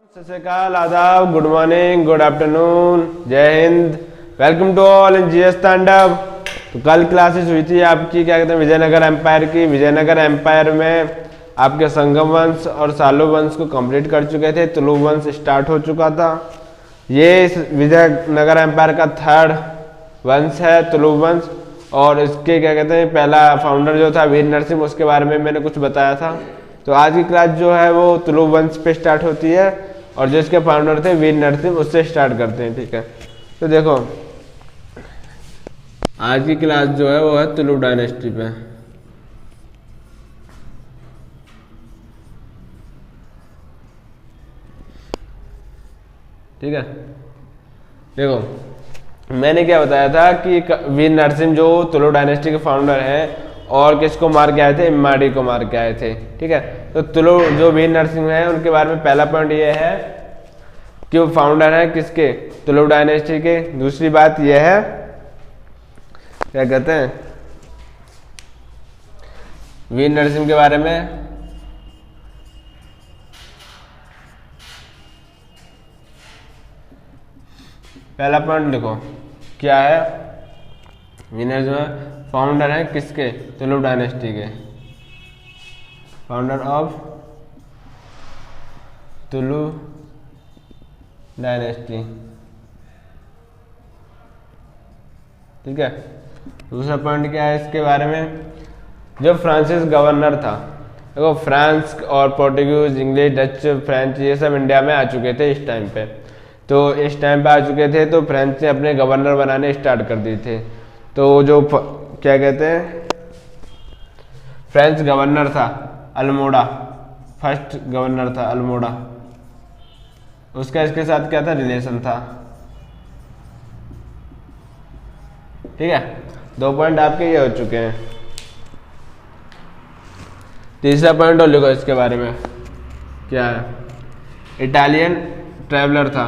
सत श्री अकाल, आदाब, गुड मॉर्निंग, गुड आफ्टरनून, जय हिंद। Welcome to all in GS Tandav. तो कल क्लासेस हुई थी आपकी, क्या कहते हैं, विजयनगर एम्पायर की। विजयनगर एम्पायर में आपके संगम वंश और सालो वंश को कंप्लीट कर चुके थे। तुलु वंश स्टार्ट हो चुका था। ये विजयनगर एम्पायर का थर्ड वंश है, तुलु वंश। और इसके क्या कहते हैं, पहला फाउंडर जो था वीर नरसिंह, उसके बारे में मैंने कुछ बताया था। तो आज की क्लास जो है वो तुलु वंश पे स्टार्ट होती है और जो इसके फाउंडर थे वीर नरसिंह, उससे स्टार्ट करते हैं। ठीक है, तो देखो आज की क्लास जो है वो है तुलु डायनेस्टी पे। ठीक है, देखो मैंने क्या बताया था कि वीर नरसिंह जो तुलु डायनेस्टी के फाउंडर हैं और किसको मार के आए थे, इम्माड़ी को मार के आए थे। ठीक है, तो तुलु जो वीर नरसिंह है उनके बारे में पहला पॉइंट ये है कि वो फाउंडर है किसके, तुलु डायनेस्टी के। दूसरी बात यह है, क्या कहते हैं, वीर नरसिंह के बारे में पहला पॉइंट लिखो, क्या है, वीर नरसिंह फाउंडर है किसके, तुलु डायनेस्टी के, फाउंडर ऑफ तुलु डायनेस्टी। ठीक है, दूसरा पॉइंट क्या है इसके बारे में, जो फ्रांसिस गवर्नर था। देखो फ्रांस और पोर्टुगीज, इंग्लिश, डच, फ्रेंच ये सब इंडिया में आ चुके थे इस टाइम पे। तो इस टाइम पे आ चुके थे तो फ्रेंच ने अपने गवर्नर बनाने स्टार्ट कर दिए थे। तो जो क्या कहते हैं, फ्रेंच गवर्नर था अल्मोड़ा, फर्स्ट गवर्नर था अल्मोड़ा। उसका इसके साथ क्या था, रिलेशन था। ठीक है, दो पॉइंट आपके ये हो चुके हैं। तीसरा पॉइंट और लिखो इसके बारे में, क्या है, इटालियन ट्रैवलर था,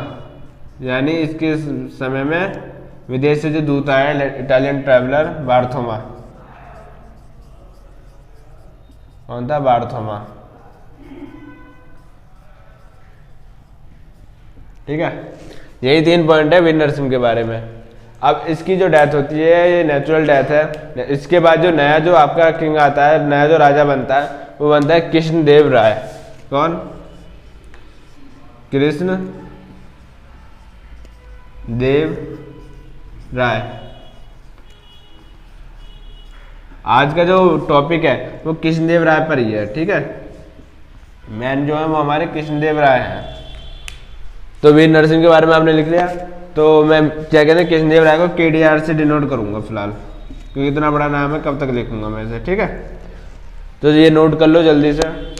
यानी इसके समय में विदेश से जो दूत आए, इटालियन ट्रैवलर बार्थोमा। कौन था, बार्थोमा। ठीक है, यही तीन पॉइंट है वीर नरसिंह के बारे में। अब इसकी जो डेथ होती है ये नेचुरल डेथ है। इसके बाद जो नया जो आपका किंग आता है, नया जो राजा बनता है, वो बनता है कृष्णदेव राय। कौन, कृष्ण देव राय। आज का जो टॉपिक है वो कृष्णदेव राय पर ही है। ठीक है, मैन जो है वो हमारे कृष्णदेव राय हैं। तो वीर नरसिंह के बारे में आपने लिख लिया। तो मैं क्या कहते हैं, कृष्णदेव राय को KDR से डिनोट करूंगा फिलहाल, क्योंकि इतना बड़ा नाम है, कब तक लिखूंगा मैं इसे। ठीक है, तो ये नोट कर लो जल्दी से।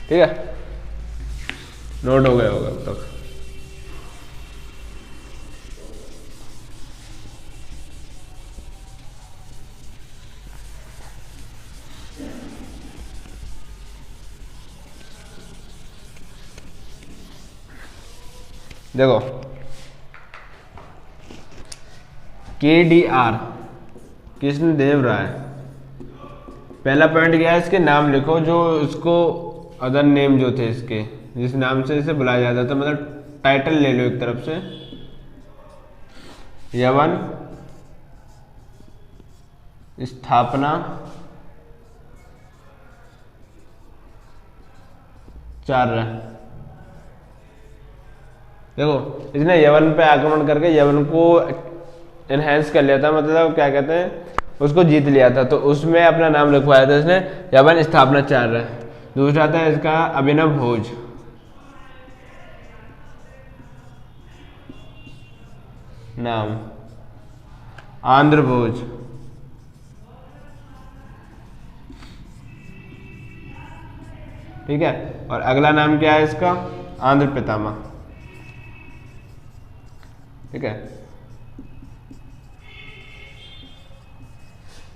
ठीक है, नोट हो गया होगा अब तक। देखो KDR, कृष्णदेव राय। पहला पॉइंट क्या है, इसके नाम लिखो, जो इसको अदर नेम जो थे इसके, जिस नाम से इसे बुलाया जाता था, मतलब टाइटल ले लो एक तरफ से। यवन स्थापना चार्य। देखो इसने यवन पे आक्रमण करके यवन को एनहेंस कर लिया था, मतलब क्या कहते हैं, उसको जीत लिया था। तो उसमें अपना नाम लिखवाया था इसने, यवन स्थापनाचार्य। दूसरा था इसका अभिनव भोज। नाम आंध्र भोज। ठीक है, और अगला नाम क्या है इसका, आंध्र पितामह। ठीक है,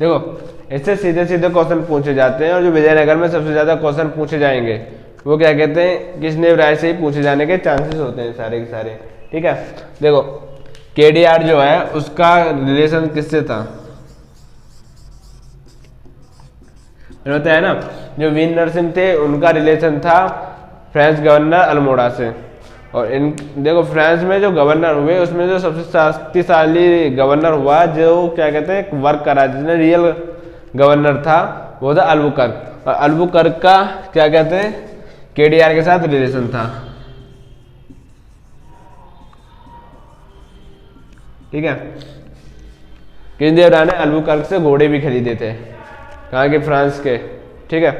देखो इससे सीधे सीधे क्वेश्चन पूछे जाते हैं, और जो विजयनगर में सबसे ज्यादा क्वेश्चन पूछे जाएंगे वो क्या कहते हैं, कृष्णदेव राय से ही पूछे जाने के चांसेस होते हैं सारे के सारे। ठीक है, देखो KDR जो है उसका रिलेशन किससे था, होता है ना, जो वीर नरसिंह थे उनका रिलेशन था फ्रेंच गवर्नर अल्मोड़ा से। और इन देखो फ्रांस में जो गवर्नर हुए उसमें जो सबसे शक्तिशाली गवर्नर हुआ, जो क्या कहते हैं वर्क करा, जिसने रियल गवर्नर था, वो था अल्बुकर्क। और अल्बुकर्क का क्या कहते हैं केडीआर के साथ रिलेशन था। ठीक है, कृष्णदेव राय ने अल्बुकर्क से घोड़े भी खरीदे थे, कहाँ के, फ्रांस के। ठीक है,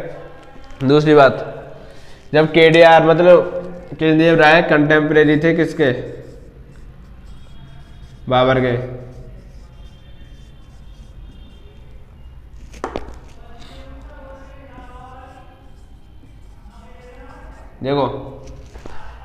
दूसरी बात, जब केडीआर मतलब कृष्णदेव राय कंटेम्परेरी थे किसके, बाबर के। देखो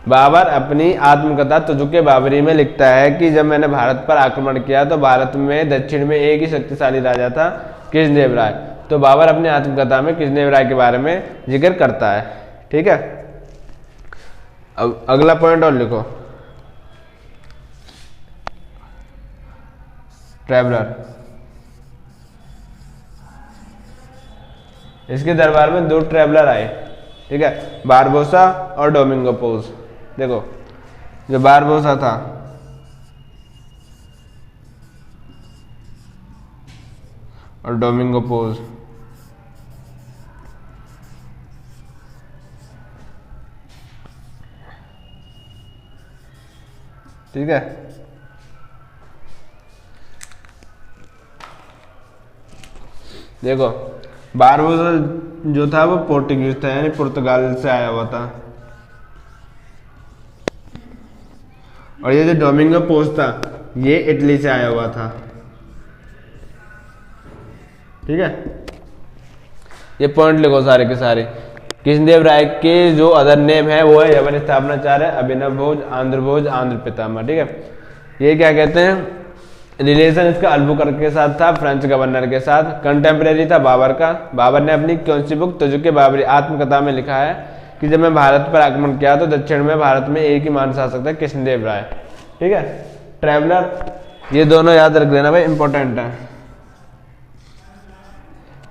बाबर अपनी आत्मकथा तुजुक बाबरी में लिखता है कि जब मैंने भारत पर आक्रमण किया तो भारत में दक्षिण में एक ही शक्तिशाली राजा था, कृष्णदेव राय। तो बाबर अपनी आत्मकथा में कृष्णदेव राय के बारे में जिक्र करता है। ठीक है, अब अगला पॉइंट और लिखो, ट्रैवलर। इसके दरबार में 2 ट्रैवलर आए। ठीक है, बारबोसा और डोमिंगो पोज। देखो जो बारबोसा था और डोमिंगो पोज, ठीक है, देखो बारबोसा जो था वो पोर्टुगीज था, यानी पुर्तगाल से आया हुआ था। और ये जो डोमिंगो पोज था ये इटली से आया हुआ था। ठीक है, ये पॉइंट लिखो सारे के सारे। कृष्णदेव राय के जो अदर नेम है वो है यवन स्थापनाचार्य, अभिनव भोज, आंध्र भोज, आंध्र पितामह। ठीक है, ये क्या कहते हैं, रिलेशन इसका अल्बुकर्क के साथ था, फ्रेंच गवर्नर के साथ, कंटेम्परेरी था बाबर का। बाबर ने अपनी कौन सी बुक तुजुक बाबरी आत्मकथा में लिखा है कि जब मैं भारत पर आक्रमण किया तो दक्षिण में भारत में एक ही मान शासक था, कृष्णदेव राय। ठीक है, ट्रैवलर ये दोनों याद रख लेना भाई, इंपॉर्टेंट है,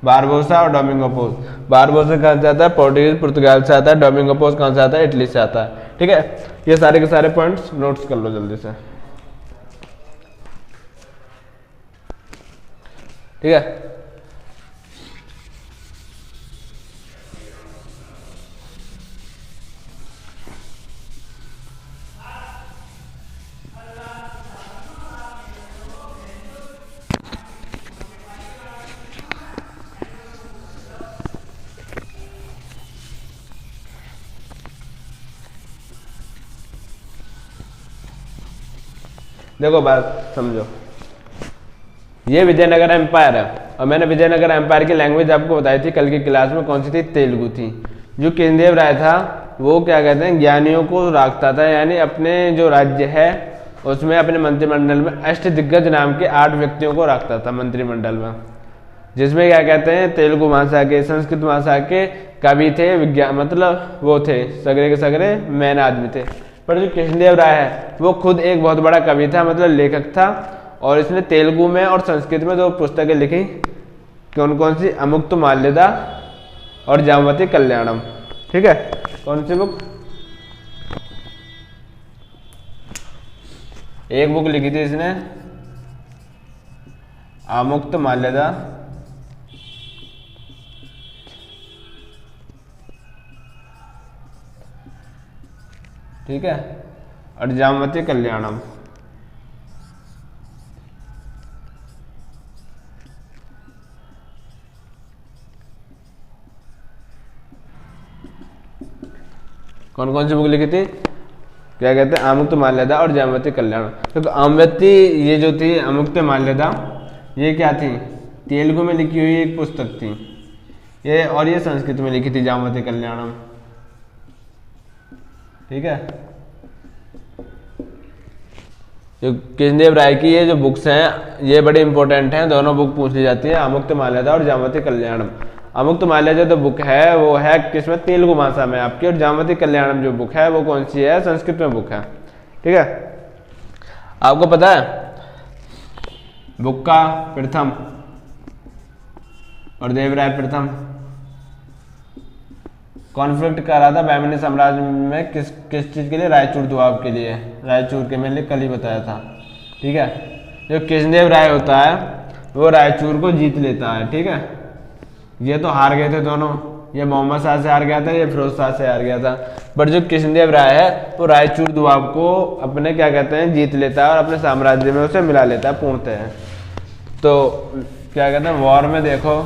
बारबोसा और डोमिंगो पोज। बारबोसा कहाँ से आता है, पोर्टुगीज पुर्तगाल से आता है। डोमिंगो पोज कहाँ से आता है, इटली से आता है। ठीक है, ये सारे के सारे पॉइंट्स नोट्स कर लो जल्दी से। ठीक है, देखो बात समझो, ये विजयनगर एम्पायर है और मैंने विजयनगर एम्पायर की लैंग्वेज आपको बताई थी कल की क्लास में, कौन सी थी, तेलुगु थी। जो कृष्णदेव राय था वो क्या कहते हैं ज्ञानियों को रखता था, यानी अपने जो राज्य है उसमें अपने मंत्रिमंडल में अष्टदिग्गज नाम के 8 व्यक्तियों को रखता था मंत्रिमंडल में, जिसमें क्या कहते हैं तेलुगु भाषा के, संस्कृत भाषा के कवि थे, विज्ञान मतलब वो थे सगरे के सगरे मैन आदमी थे। पर जो कृष्णदेव राय है वो खुद एक बहुत बड़ा कवि था, मतलब लेखक था, और इसने तेलुगु में और संस्कृत में 2 पुस्तकें लिखी। कौन कौन सी, अमुक्त माल्यदा और जामवती कल्याणम। ठीक है, कौन सी बुक, एक बुक लिखी थी इसने अमुक्त माल्यदा ठीक है और जामवती कल्याणम। कौन कौन सी बुक लिखी थी, क्या कहते हैं अमुक्त माल्यदा और जामवती कल्याण। तो आमवती ये जो थी अमुक्त माल्यदा ये क्या थी, तेलुगु में लिखी हुई एक पुस्तक थी ये, और ये संस्कृत में लिखी थी जामवती कल्याणम। ठीक है, जो कृष्णदेव राय की ये जो बुक्स हैं ये बड़े इंपॉर्टेंट हैं, दोनों बुक पूछ ली जाती है, अमुक्त माल्यदा और जामवती कल्याणम। अमुक्त माल्यदा जो बुक है वो है किसमें, तेलुगु भाषा में आपकी, और जामवती कल्याणम जो बुक है वो कौन सी है, संस्कृत में बुक है। ठीक है, आपको पता है बुक का प्रथम और देवराय प्रथम कॉन्फ्लिक्ट कर रहा था बहमनी साम्राज्य में किस किस चीज़ के लिए, रायचूर दुआब के लिए, रायचूर के मैंने कल ही बताया था। ठीक है, जो कृष्णदेव राय होता है वो रायचूर को जीत लेता है। ठीक है, ये तो हार गए थे दोनों, ये मोहम्मद शाह से हार गया था, ये फिरोज शाह से हार गया था, बट जो कृष्णदेव राय है वो रायचूर दुआब को अपने क्या कहते हैं जीत लेता है और अपने साम्राज्य में उसे मिला लेता है पूर्णतः। तो क्या कहते हैं वॉर में देखो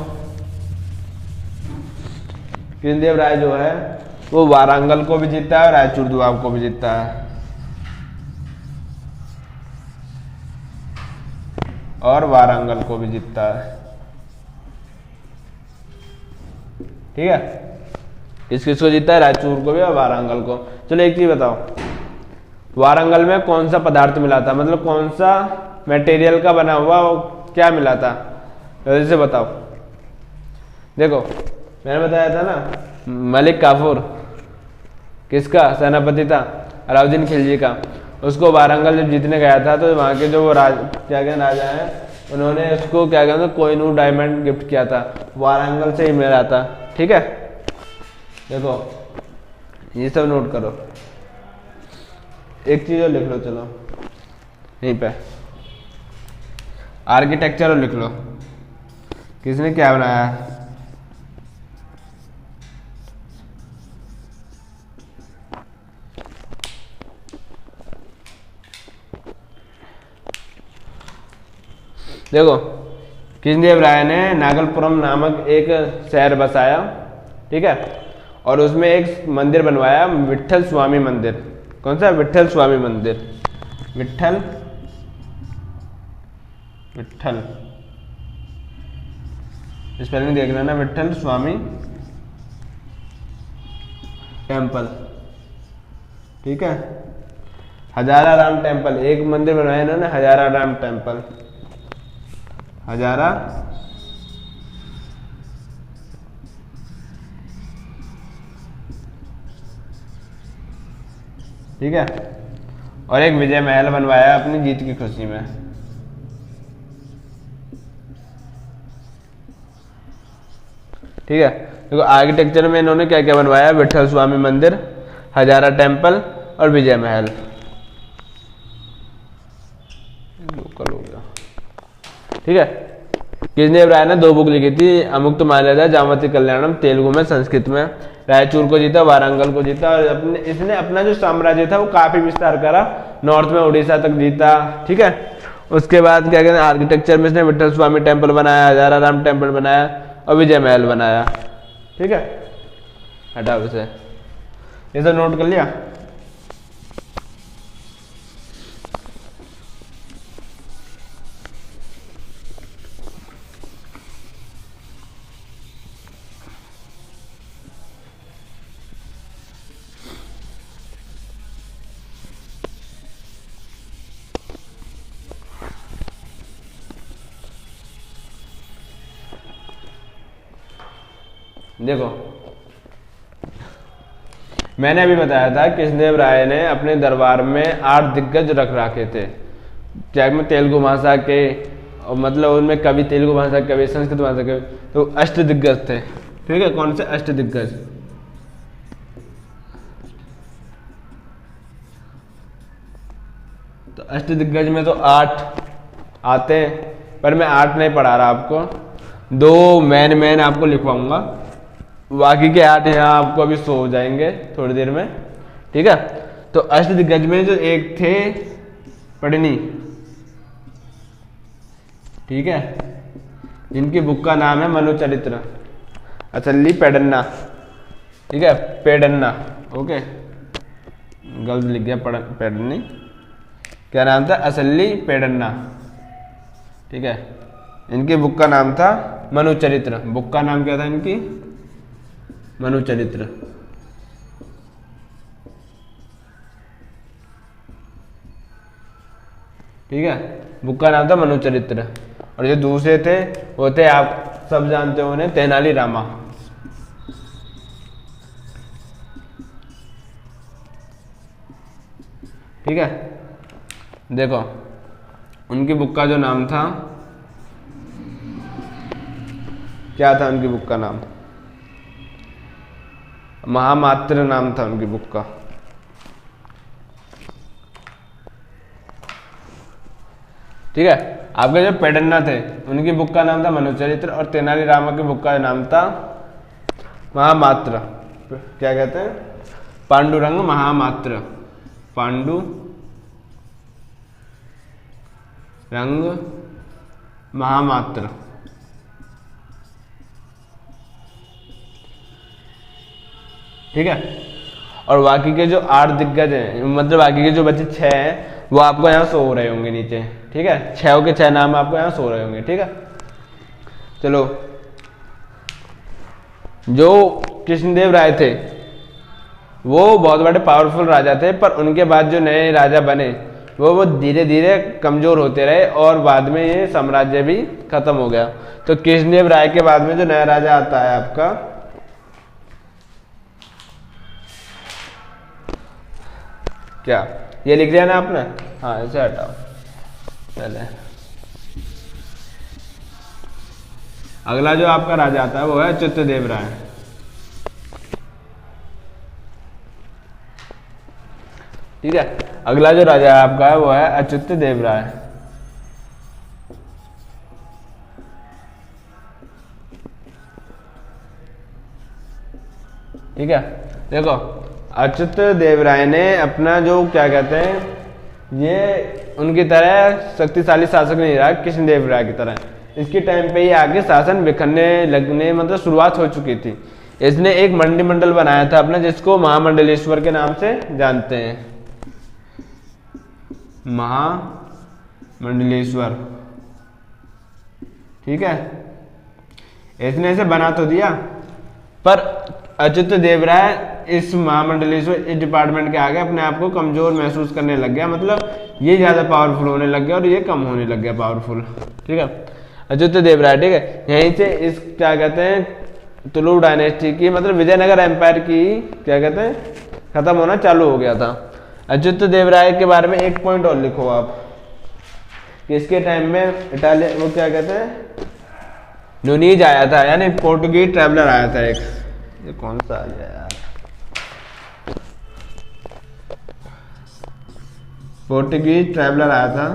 कृष्णदेव राय जो है वो वारंगल को भी जीतता है और रायचूर दुआब को भी जीतता है, और वारंगल को भी जीतता है। ठीक है, किस किस को जीतता है, रायचूर को भी और वारंगल को। चलो एक चीज बताओ, वारंगल में कौन सा पदार्थ मिला था, मतलब कौन सा मटेरियल का बना हुआ वो क्या मिला था, जल्दी से बताओ। देखो मैंने बताया था ना, मलिक काफूर किसका सेनापति था, अलाउद्दीन खिलजी का, उसको वारंगल जब जीतने गया था तो वहाँ के जो वो क्या कहते राजा हैं उन्होंने उसको क्या कहते हैं कोहिनूर डायमंड गिफ्ट किया था, वारंगल से ही मिला था। ठीक है, देखो ये सब नोट करो, एक चीज और लिख लो, चलो यहीं पे आर्किटेक्चर लिख लो, किसने क्या बनाया है। देखो कृष्णदेव राय ने नागलपुरम नामक एक शहर बसाया। ठीक है, और उसमें एक मंदिर बनवाया, विट्ठल स्वामी मंदिर। कौन सा, विट्ठल स्वामी मंदिर, विट्ठल विट्ठल स्पेलिंग देख लेना, विट्ठल स्वामी टेम्पल। ठीक है, हजारा राम टेम्पल, एक मंदिर बनवाया इन्होंने, हजारा राम टेम्पल, हजारा ठीक है, और एक विजय महल बनवाया अपनी जीत की खुशी में। ठीक है, देखो आर्किटेक्चर में इन्होंने क्या क्या बनवाया, विट्ठल स्वामी मंदिर, हजारा टेम्पल और विजय महल। लोकल हो गया। ठीक है, कृष्णदेव राय ने 2 बुक लिखी थी, अमुक्त माल्यादा, जामवती कल्याणम, तेलुगु में, संस्कृत में। रायचूर को जीता, वारंगल को जीता, और इसने अपना जो साम्राज्य था वो काफी विस्तार करा, नॉर्थ में उड़ीसा तक जीता। ठीक है, उसके बाद क्या कहते हैं आर्किटेक्चर में इसने विट्ठल स्वामी टेम्पल बनाया, हजारा राम टेम्पल बनाया और विजय महल बनाया। ठीक है, हटाओ इसे, ये सब नोट कर लिया। देखो मैंने अभी बताया था कृष्णदेव राय ने अपने दरबार में 8 दिग्गज रख रखे थे, चाहे में तेलुगु भाषा के, और मतलब उनमें कवि तेलुगु भाषा कवि, संस्कृत भाषा कवि, तो अष्ट दिग्गज थे। ठीक है, कौन से अष्ट दिग्गज, तो अष्ट दिग्गज में तो 8 आते हैं, पर मैं 8 नहीं पढ़ा रहा आपको, 2 मैन आपको लिखवाऊंगा, बाकी के 8 यहाँ आपको अभी शो हो जाएंगे थोड़ी देर में। ठीक है, तो अष्ट दिग्गज में जो एक थे पढ़नी, ठीक है, जिनकी बुक का नाम है मनुचरित्र, असल्ली पेडन्ना। ठीक है, पेडन्ना, ओके गलत लिख गया, पेडन्नी, क्या नाम था, असल्ली पेडन्ना। ठीक है, इनकी बुक का नाम था मनुचरित्र, बुक का नाम क्या था इनकी, मनुचरित्र। ठीक है, बुक का नाम था मनुचरित्र, और जो दूसरे थे वो थे, आप सब जानते हो उन्हें, तेनाली रामा। ठीक है, देखो उनकी बुक का जो नाम था, क्या था उनकी बुक का नाम, महामात्र नाम था उनकी बुक का। ठीक है, आपके जो पेडन्ना थे उनकी बुक का नाम था मनुचरित्र और तेनाली रामा की बुक का नाम था महामात्र। क्या कहते हैं? पांडुरंग महामात्र, पांडुरंग महामात्र। ठीक है, और बाकी के जो 8 दिग्गज हैं, मतलब बाकी के जो बच्चे 6 हैं वो आपको यहाँ शो हो रहे होंगे नीचे। ठीक है, 6 के 6 नाम आपको यहाँ शो रहे होंगे। ठीक है, चलो, जो कृष्णदेव राय थे वो बहुत बड़े पावरफुल राजा थे, पर उनके बाद जो नए राजा बने वो धीरे धीरे कमजोर होते रहे और बाद में ये साम्राज्य भी खत्म हो गया। तो कृष्णदेव राय के बाद में जो नया राजा आता है आपका, क्या ये लिख दिया ना आपने? हाँ, इसे हटाओ पहले। अगला जो आपका राजा आता है वो है अच्युतदेव राय। ठीक है, अगला जो राजा आपका है वो है अच्युतदेव राय। ठीक है, देखो अच्युतदेव राय ने अपना जो क्या कहते हैं, ये उनकी तरह शक्तिशाली शासक नहीं रहा कृष्णदेव राय की तरह। इसके टाइम पे ही आगे शासन बिखरने लगने मतलब शुरुआत हो चुकी थी। इसने एक मंडल बनाया था अपना, जिसको महामंडलेश्वर के नाम से जानते हैं, महामंडलेश्वर। ठीक है, इसने इसे बना तो दिया, पर अच्युतदेव राय इस महामंडलेश्वर इस डिपार्टमेंट के आगे अपने आप को कमजोर महसूस करने लग गया। मतलब ये ज्यादा पावरफुल होने लग गया और ये कम होने लग गया पावरफुल। ठीक है, अच्युतदेव राय। ठीक है, यहीं से इस क्या कहते हैं तुलु डायनेस्टी की, मतलब विजयनगर एम्पायर की क्या कहते हैं खत्म होना चालू हो गया था। अच्युतदेव राय के बारे में एक पॉइंट और लिखो आप कि इसके टाइम में इटालियन वो क्या कहते हैं नुनीज आया था, यानी पोर्टुगीज ट्रैवलर आया था एक। ये कौन सा आ गया यार? पोर्टुगीज ट्रैवलर आया था,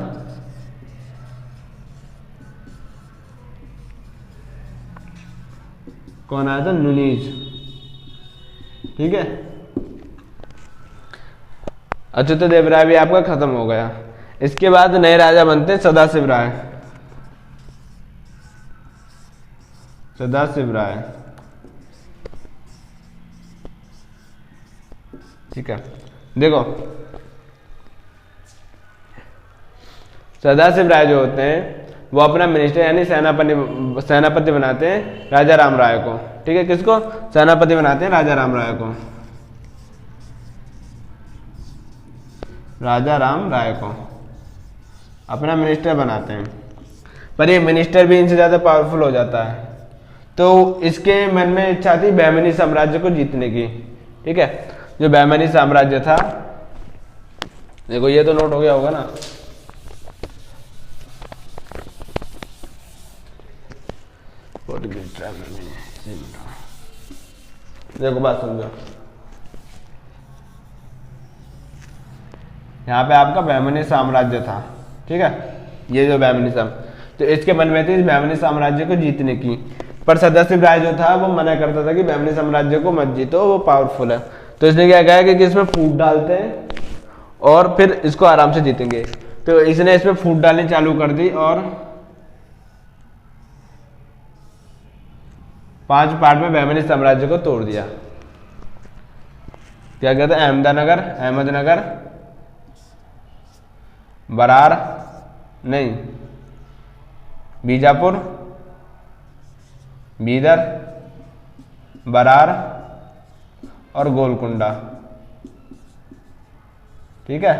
कौन आया था? नुनीज। ठीक है, अच्युतदेव राय भी आपका खत्म हो गया। इसके बाद नए राजा बनते सदाशिव राय। सदाशिव राय। ठीक है, देखो सदाशिव राय जो होते हैं वो अपना मिनिस्टर यानी सेनापति बनाते हैं राजा राम राय को। ठीक है, किसको? सेनापति बनाते हैं राजा राम राय को। राजा राम राय को अपना मिनिस्टर बनाते हैं, पर ये मिनिस्टर भी इनसे ज्यादा पावरफुल हो जाता है। तो इसके मन में इच्छा थी बहमनी साम्राज्य को जीतने की। ठीक है, जो बहमनी साम्राज्य था, देखो ये तो नोट हो गया होगा ना। देखो बात समझो, यहाँ पे आपका बहमनी साम्राज्य था। ठीक है, ये जो बहमनी तो इसके मन में थी इस बहमनी साम्राज्य को जीतने की, पर सदाशिव राय जो था वो मना करता था कि बहमनी साम्राज्य को मत जीतो, वो पावरफुल है। तो इसने क्या कहा कि इसमें फूट डालते हैं और फिर इसको आराम से जीतेंगे। तो इसने इसमें फूट डालनी चालू कर दी और 5 पार्ट में बहमनी साम्राज्य को तोड़ दिया। क्या कहते हैं? अहमदनगर, बरार नहीं, बीजापुर, बीदर, बरार और गोलकुंडा। ठीक है,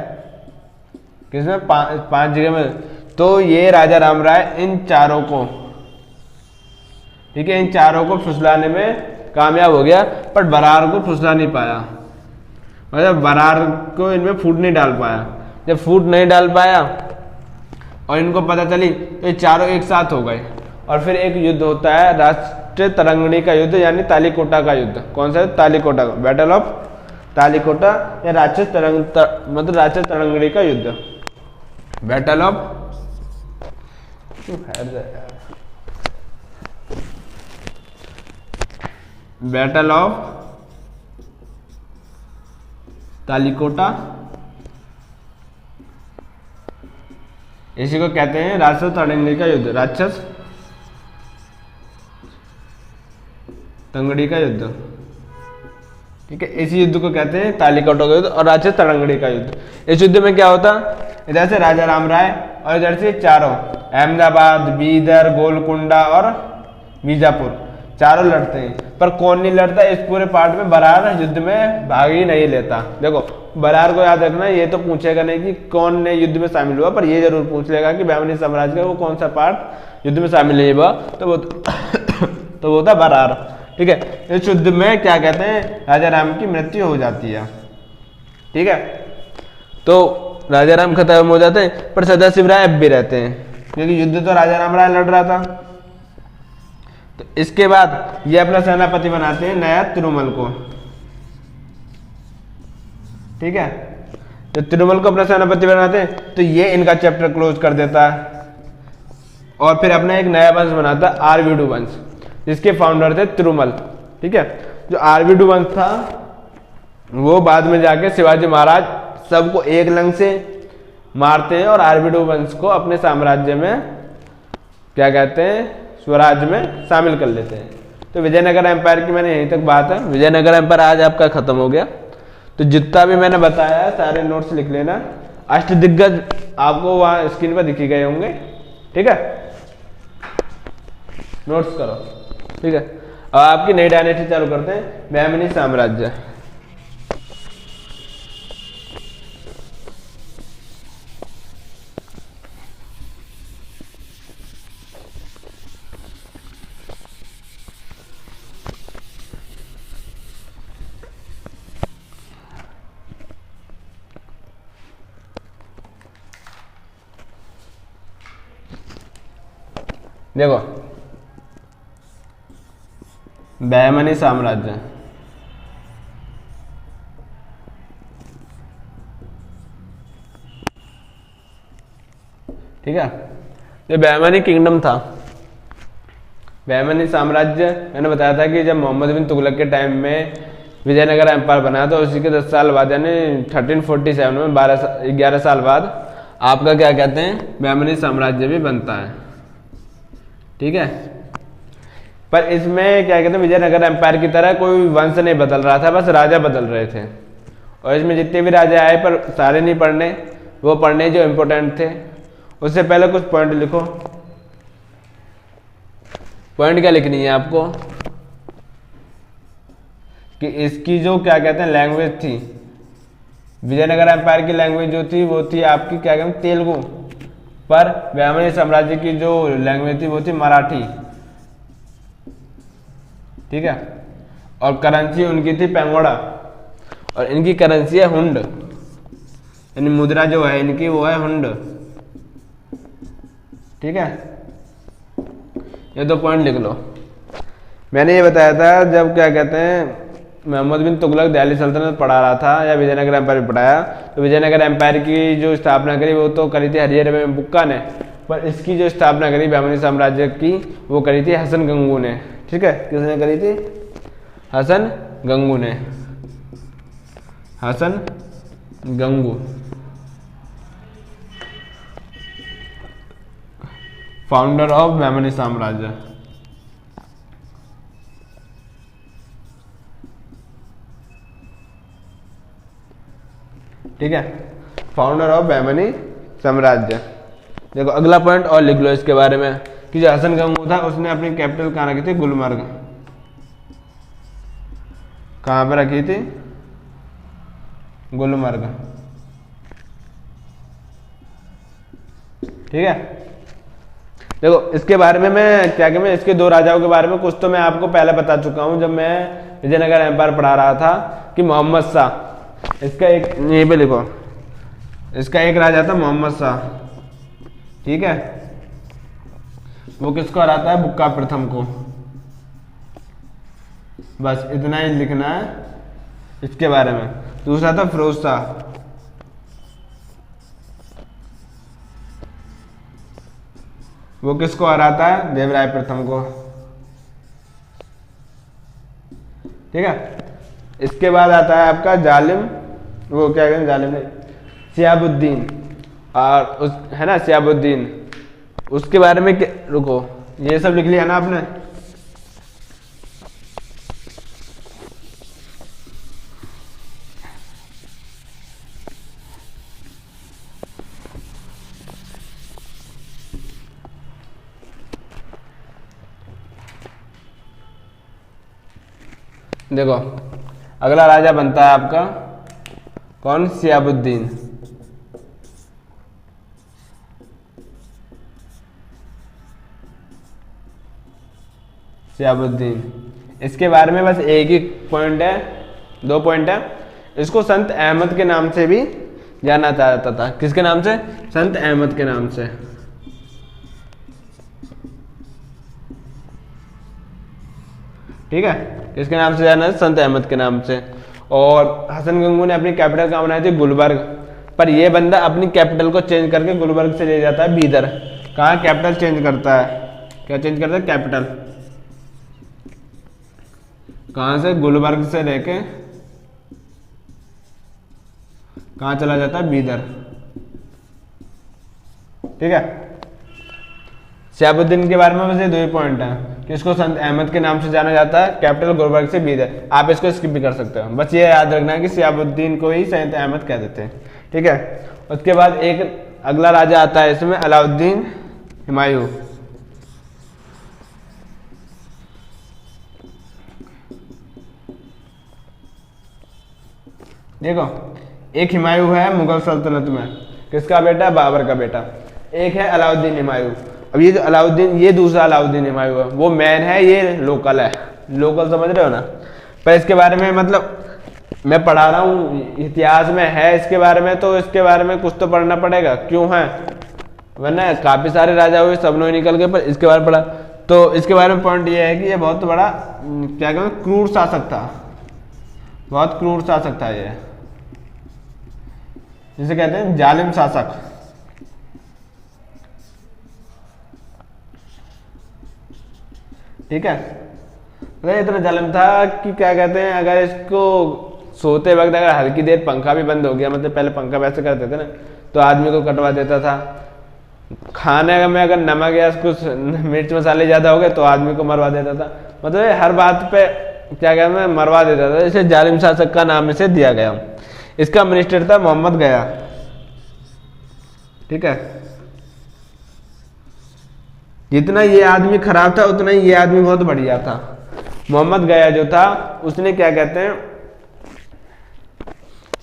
किसमें? 5 जगह में। तो ये राजा राम राय इन चारों को, ठीक है, इन चारों को फुसलाने में कामयाब हो गया, पर बरार को फुसला नहीं पाया। मतलब बरार को इनमें फूट नहीं डाल पाया। जब फूट नहीं डाल पाया और इनको पता चली तो ये चारों एक साथ हो गए और फिर एक युद्ध होता है राष्ट्रीय तरंगिणी का युद्ध यानी तालीकोटा का युद्ध। कौन सा? तालीकोटा का, बैटल ऑफ तालीकोटा या राक्षस मतलब राक्षस तरंगिणी का युद्ध, battle of battle of Talikota, इसी को कहते हैं राक्षस तरंगिणी का युद्ध, राक्षस तंगड़ी का युद्ध। ठीक है, इसी युद्ध को कहते हैं तालीकोटा का युद्ध और राक्षस तरंगिणी का युद्ध। इस युद्ध में क्या होता, इधर से राजा राम राय और इधर से चारों अहमदाबाद, बीदर, गोलकुंडा और बीजापुर चारों लड़ते हैं। पर कौन नहीं लड़ता इस पूरे पार्ट में? बरार युद्ध में भाग ही नहीं लेता। देखो बरार को याद रखना, ये तो पूछेगा नहीं कि कौन ने युद्ध में शामिल हुआ, पर ये जरूर पूछ लेगा कि बहमनी साम्राज्य का वो कौन सा पार्ट युद्ध में शामिल नहीं हुआ, तो वो था बरार। ठीक है, इस युद्ध में क्या कहते हैं, राजा राम की मृत्यु हो जाती है। ठीक है, तो राजा राम खत्म हो जाते हैं, पर सदाशिव राय अब भी रहते हैं, क्योंकि युद्ध तो राजा राम राय लड़ रहा था। तो इसके बाद ये अपना सेनापति बनाते हैं नया तिरुमल को। ठीक है, तो तिरुमल को अपना सेनापति बनाते हैं, तो ये इनका चैप्टर क्लोज कर देता है और फिर अपना एक नया वंश बनाता है आरवीडू वंश, जिसके फाउंडर थे तिरुमल। ठीक है, जो आरवीडू वंश था वो बाद में जाके शिवाजी महाराज सबको एक लंग से मारते हैं और आरवीडू वंश को अपने साम्राज्य में क्या कहते हैं, स्वराज्य में शामिल कर लेते हैं। तो विजयनगर एम्पायर की मैंने यहीं तक बात है। विजयनगर एम्पायर आज आपका खत्म हो गया। तो जितना भी मैंने बताया सारे नोट्स लिख लेना। अष्टदिग्गज आपको वहां स्क्रीन पर दिखे गए होंगे। ठीक है, नोट्स करो। ठीक है, अब आपकी नई डायनेस्टी चालू करते हैं, बहमनी साम्राज्य। देखो बहमनी साम्राज्य, ठीक है, ये बहमनी किंगडम था। बहमनी साम्राज्य मैंने बताया था कि जब मोहम्मद बिन तुगलक के टाइम में विजयनगर एम्पायर बना तो उसी के 10 साल बाद यानी 1347 में 11 साल बाद आपका क्या कहते हैं, बहमनी साम्राज्य भी बनता है। ठीक है, पर इसमें क्या कहते हैं, विजयनगर एम्पायर की तरह कोई वंश नहीं बदल रहा था, बस राजा बदल रहे थे। और इसमें जितने भी राजा आए पर सारे नहीं पढ़ने, वो पढ़ने जो इम्पोर्टेंट थे। उससे पहले कुछ पॉइंट लिखो। पॉइंट क्या लिखनी है आपको कि इसकी जो क्या कहते हैं लैंग्वेज थी, विजयनगर एम्पायर की लैंग्वेज जो थी वो थी आपकी क्या कहते हैं तेलुगु, पर बहमनी साम्राज्य की जो लैंग्वेज थी वो थी मराठी। ठीक है, और करेंसी उनकी थी पेंगोड़ा और इनकी करेंसी है हुंड, यानी मुद्रा जो है इनकी वो है हुंड। ठीक है, ये दो पॉइंट लिख लो। मैंने ये बताया था जब क्या कहते हैं मोहम्मद बिन तुगलक दिल्ली सल्तनत पढ़ा रहा था या विजयनगर एम्पायर पढ़ाया, तो विजयनगर एम्पायर की जो स्थापना करी वो तो करी थी हरिहर में बुक्का ने, पर इसकी जो स्थापना करी बहमनी साम्राज्य की वो करी थी हसन गंगू ने। ठीक है, किसने करी थी? हसन गंगू ने। हसन गंगू फाउंडर ऑफ बहमनी साम्राज्य। ठीक है, फाउंडर ऑफ बहमनी साम्राज्य। देखो अगला पॉइंट और लिख लो इसके बारे में कि जो हसन गंगू था उसने अपनी कैपिटल कहाँ रखी थी? गुलमर्ग। कहाँ पे रखी थी? गुलमर्ग। ठीक है, देखो इसके बारे में मैं क्या कहूँ, इसके दो राजाओं के बारे में कुछ तो मैं आपको पहले बता चुका हूं जब मैं विजयनगर एम्पायर पढ़ा रहा था कि मोहम्मद शाह, इसका एक यहीं पे लिखो, इसका एक राजा था मोहम्मद शाह। ठीक है, वो किसको हराता है? बुक्का प्रथम को। बस इतना ही लिखना है इसके बारे में। दूसरा था फिरोज शाह, वो किसको हराता है? देवराय प्रथम को। ठीक है। इसके बाद आता है आपका जालिम, वो क्या कहते हैं, जालिम नहीं, शिहाबुद्दीन, और उस है ना शिहाबुद्दीन, उसके बारे में रुको, ये सब लिख लिया ना आपने? देखो अगला राजा बनता है आपका कौन? शिहाबुद्दीन। शिहाबुद्दीन, इसके बारे में बस एक ही पॉइंट है, 2 पॉइंट है। इसको संत अहमद के नाम से भी जाना जाता था। किसके नाम से? संत अहमद के नाम से। ठीक है, किसके नाम से जाना है? संत अहमद के नाम से। और हसन गंगू ने अपनी कैपिटल कहाँ बनाई थी? गुलबर्ग। पर यह बंदा अपनी कैपिटल को चेंज करके गुलबर्ग से ले जाता है बीदर। कहाँ कैपिटल चेंज करता है? क्या चेंज करता है? कैपिटल। कहाँ से? गुलबर्ग से लेके कहाँ चला जाता है? बीदर। ठीक है। शिहाबुद्दीन के बारे में बस ये 2 ही पॉइंट हैं कि इसको संत अहमद के नाम से जाना जाता है, कैपिटल गुलबर्ग से बीदर। आप इसको स्किप भी कर सकते हो, बस ये याद रखना है कि शिहाबुद्दीन को ही संत अहमद कह देते हैं। ठीक है। उसके बाद एक अगला राजा आता है इसमें, अलाउद्दीन हुमायूं। देखो एक हुमायूं है मुगल सल्तनत में, किसका बेटा? बाबर का बेटा। एक है अलाउद्दीन हुमायूं। अब ये जो अलाउद्दीन, ये दूसरा अलाउद्दीन हुमायूं है, वो मैन है, ये लोकल है। लोकल समझ रहे हो ना? पर इसके बारे में मतलब मैं पढ़ा रहा हूँ, इतिहास में है इसके बारे में, तो इसके बारे में कुछ तो पढ़ना पड़ेगा, क्यों है? वरना काफी सारे राजा हुए, सब लोग निकल गए, पर इसके बारे में पढ़ा। तो इसके बारे में पॉइंट ये है कि ये बहुत बड़ा क्या कहते, क्रूर शासक था, बहुत क्रूर शासक था ये, जिसे कहते हैं जालिम शासक। ठीक है। अगर इतना जालिम था कि क्या कहते हैं, अगर इसको सोते वक्त अगर हल्की देर पंखा भी बंद हो गया, मतलब पहले पंखा वैसे करते थे ना, तो आदमी को कटवा देता था। खाने में अगर नमक या कुछ मिर्च मसाले ज्यादा हो गए तो आदमी को मरवा देता था। मतलब हर बात पे क्या कहते हैं, मरवा देता था। इसे जालिम शासक का नाम इसे दिया गया। इसका मिनिस्टर था मोहम्मद गया। ठीक है। जितना ये आदमी खराब था उतना ही ये आदमी बहुत बढ़िया था। मोहम्मद गया जो था, उसने क्या कहते हैं,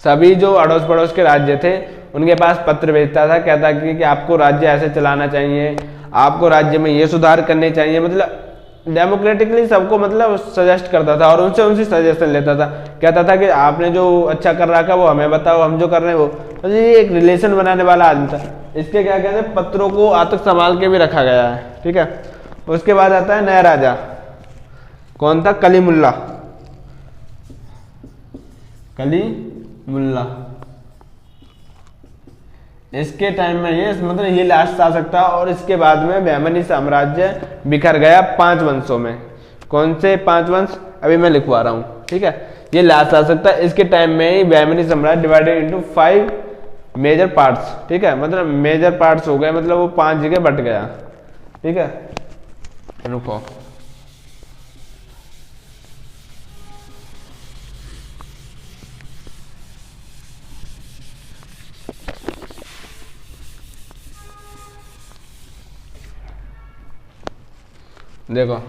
सभी जो अड़ोस पड़ोस के राज्य थे उनके पास पत्र भेजता था, कहता कि आपको राज्य ऐसे चलाना चाहिए, आपको राज्य में ये सुधार करने चाहिए। मतलब डेमोक्रेटिकली सबको मतलब सजेस्ट करता था और उनसे सजेशन लेता था। कहता था कि आपने जो अच्छा कर रखा वो हमें बताओ, हम जो कर रहे हैं वो। तो ये एक रिलेशन बनाने वाला आदमी था। इसके क्या कहते हैं, पत्रों को आज तक संभाल के भी रखा गया है। ठीक है। उसके बाद आता है नया राजा, कौन था? कलीमुल्ला। कलीमुल्ला। इसके टाइम में ये मतलब ये लास्ट शासक था, और इसके बाद में बहमनी साम्राज्य बिखर गया 5 वंशों में। कौन से 5 वंश? अभी मैं लिखवा रहा हूँ। ठीक है। ये लास्ट शासक था। इसके टाइम में ही बहमनी साम्राज्य डिवाइडेड इनटू 5 मेजर पार्ट्स। ठीक है। मतलब मेजर पार्ट्स हो गए, मतलब वो 5 जगह बट गया। ठीक है। रुको, देखो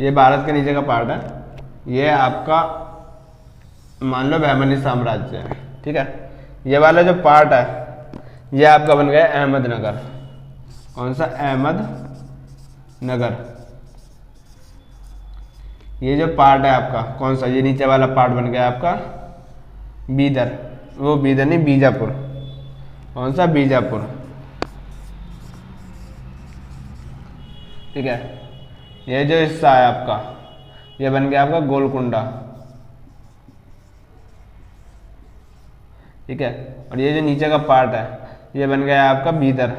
ये भारत के नीचे का पार्ट है, ये आपका मान लो बहमनी साम्राज्य है। ठीक है। ये वाला जो पार्ट है ये आपका बन गया अहमदनगर। कौन सा? अहमदनगर। ये जो पार्ट है आपका कौन सा? ये नीचे वाला पार्ट बन गया आपका बीदर। वो बीदर नहीं, बीजापुर। कौन सा? बीजापुर। ठीक है। ये जो हिस्सा है आपका, ये बन गया आपका गोलकुंडा, ठीक है। और ये जो नीचे का पार्ट है ये बन गया आपका बीदर,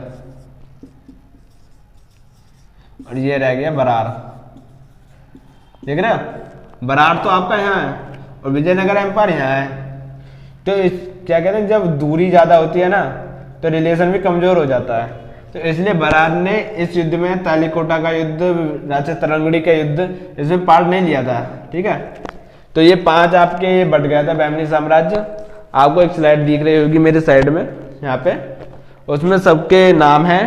और ये रह गया बरार। देख रहे हो, बरार तो आपका यहाँ है और विजयनगर एम्पायर यहाँ है। तो इस क्या कहते हैं, जब दूरी ज्यादा होती है ना तो रिलेशन भी कमजोर हो जाता है। तो इसलिए बरार ने इस युद्ध में, तालीकोटा का युद्ध, राजा तरंगड़ी का युद्ध, इसमें पार्ट नहीं लिया था, ठीक है। तो ये 5 आपके ये बट गया था बहमनी साम्राज्य। आपको एक स्लाइड दिख रही होगी मेरे साइड में यहाँ पे, उसमें सबके नाम हैं,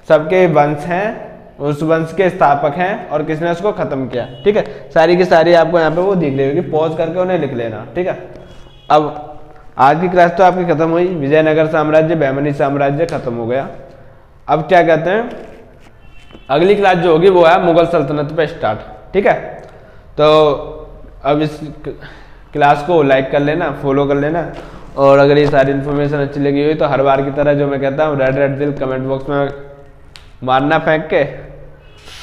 सबके वंश हैं, उस वंश के स्थापक हैं और किसने उसको खत्म किया, ठीक है। सारी की सारी आपको यहाँ पे वो दिख रही होगी, पॉज करके उन्हें लिख लेना, ठीक है। अब आज की क्लास तो आपकी खत्म हुई, विजयनगर साम्राज्य, बहमनी साम्राज्य खत्म हो गया। अब क्या कहते हैं, अगली क्लास जो होगी वो है मुगल सल्तनत पे स्टार्ट, ठीक है। तो अब इस क्लास को लाइक कर लेना, फॉलो कर लेना, और अगर ये सारी इन्फॉर्मेशन अच्छी लगी हुई तो हर बार की तरह जो मैं कहता हूँ रेड दिल कमेंट बॉक्स में मारना फेंक के,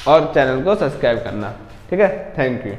और चैनल को सब्सक्राइब करना, ठीक है। Thank you.